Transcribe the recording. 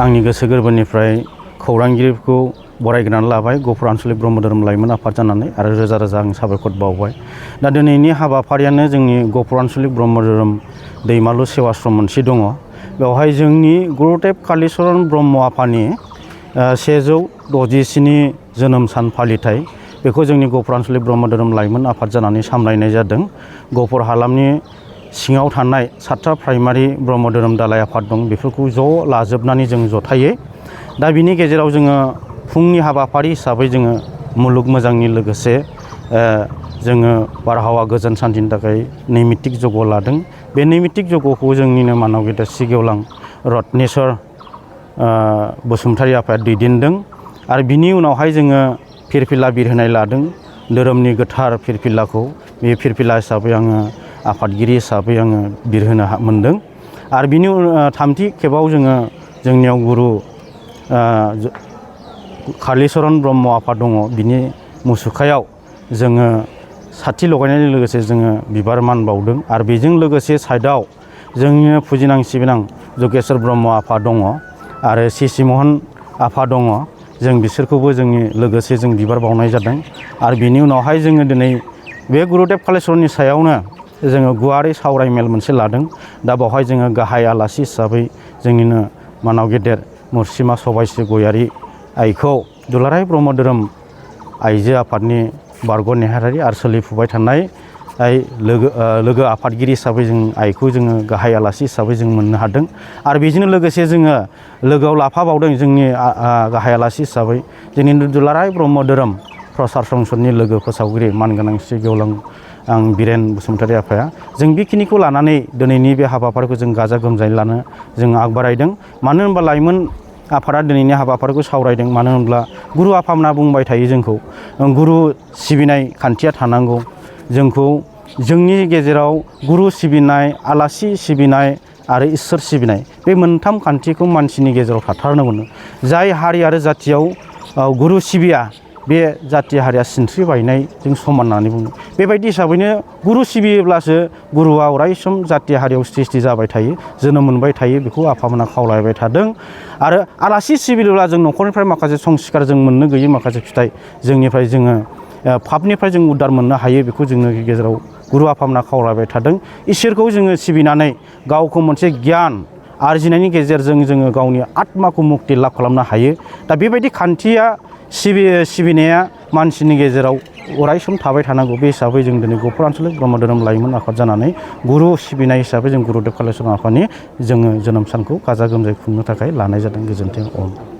आंनि गोसो गोरबोनिफ्राय खौरांगिरिफोरखौ बरायग्रोनानै लाबाय गफुर आन्चलिक ब्रह्म धोरोम लाइमोन आफाद जानानै आरो रोजा रोजा आं साबायखर बावबाय। दा दिनैनि हाबाफारियानो जोंनि गफुर आन्चलिक ब्रह्म धोरोम दैमालु सेवाश्रम मोनसे दङ। बेवहाय जोंनि गुरुदेब कालीचरण ब्रह्म आफानि 167 जोनोम सान फालिथाय बेखौ जोंनि गफुर आन्चलिक ब्रह्म धोरोम लाइमोन आफाद जानानै सामलायनाय जादों। गफुर हालामनि सिङाव थानाय 7था प्राइमारि ब्रह्म धोरोम दालाय आफाद दं, बेफोरखौ ज' लाजोबनानै जों जथायै दा बिनि गेजेराव जोङो फुंनि हाबाफारि हिसाबै जोङो मुलुग मोजांनि लोगोसे जोङो बारहावा गोजोन सान्थिनि थाखाय नैमित्तिक जग लादों। बे नैमित्तिक जगखौ जोंनिनो मानव गेदेर सिगेवलां रत्नेस्वर बसुमतारी आफाया दैदेनदों आरो बिनि उनावहाय जोङो फिरफिला बिरहोनाय लादों, धोरोमनि गोथार फिरफिलाखौ। बे फिरफिला हिसाबै आङो आफादगिरि हिसाबै आङो बिरहोनो मोनदों आरो बिनि थामथि खेबाव जोङो जोंनियाव गुरु कालीचरण ब्रह्म आफाद दङ, बिनि मुसुखायाव जोङो साथि लगायनायजों लोगोसे जोङो बिबार मान बावदों आरो बेजों लोगोसे साइडआव जोंनिनो फुजिनां सिबिनां जगेश्वर ब्रह्म आफा दङ आरो सिसि महन आफा दङ। जों बिसोरखौबो जोंनि लोगोसे जों बिबार बावनाय जादों आरो बिनि उनावहाय जोङो दिनै बे गुरुदेब कालीचरणनि सायावनो जोङो गुवारै सावरायमेल मोनसे लादों। दा बावहाय जोङो गाहाय आलासि हिसाबै जोंनिनो मानाव गेदेर मुरसिमा सबाइस्रि गयारि आइखौ दुलाराय ब्रह्म धोरोम आइजो आफादनि बारग' नेहाथारि आरो सोलिफुबाय थानाय लोगो आफादगिरि हिसाबै जों आइखौ जोङो गाहाय आलासि हिसाबै जों मोननो हादों आरो बेजों लोगोसे जोङो लोगोआव लाफाबावदों जोंनि गाहाय आलासि हिसाबै जोंनि दुलाराय ब्रह्म धोरोम प्रसार संसदनि लोगो फोसावगिरि मानगोनां श्री गेवलां बिरेन बसुमतारी आफाया। जों बेखिनिखौ लानानै दिनैनि बे हाबाफारिखौ जों गाजा गोमजायै लानो जों आगबारायदों। मानो होनबा लाइमोन आफादा दिनैनि हाबाफारिखौ सावरायदों, मानो होनब्ला गुरु आफामोना बुंबाय थायो जोंखौ गुरु सिबिनाय खान्थिया थानांगौ। जोंखौ जोंनि गेजेराव गुरु सिबिनाय, आलासि सिबिनाय आरो इसोर सिबिनाय बे मोनथाम खान्थिखौ मानसिनि गेजेराव थाथारनांगौ। जाय हारि आरो जाथियाव गुरु सिबिया बे जाथि हारिया सिनस्रि बायनायजों समान होननानै बुङो। बेबायदि हिसाबैनो गुरु सिबियोब्लासो गुरुआ अरायसम जाथि हारियाव सृष्टि जाबाय थायो, जोनोम मोनबाय थायो, बेखौ आफामोना खावलायबाय थादों। आरो आलासि सिबियोब्ला जों न'खरनिफ्राय माखासे संस्कार जों मोननो गैयै माखासे फिथाइ जोंनिफ्राय जोङो पापनिफ्राय जों उद्धार मोननो हायो, बेखौ जोंनि गेजेराव गुरु आफामोना खावलायबाय थादों। इसोरखौ जोङो सिबिनानै गावखौ मोनसे गियान आरजिनायनि गेजेरजों जोङो गावनि आत्माखौ मुक्ति लाभ खालामनो हायो। दा बेबायदि खान्थिया सिबिनाया मानसिनि गेजेराव अरायसम थाबाय थानांगौ। बे हिसाबै जों दिनै गफुर आन्चलिक ब्रह्म धोरोम लाइमोन आफाद जानानै गुरु सिबिनाय हिसाबै जों गुरुदेब कालीचरण आफानि जोङो जोनोम सानखौ गाजा गोमजायै खुंनो थाखाय लानाय जादों। गोजोन्थों।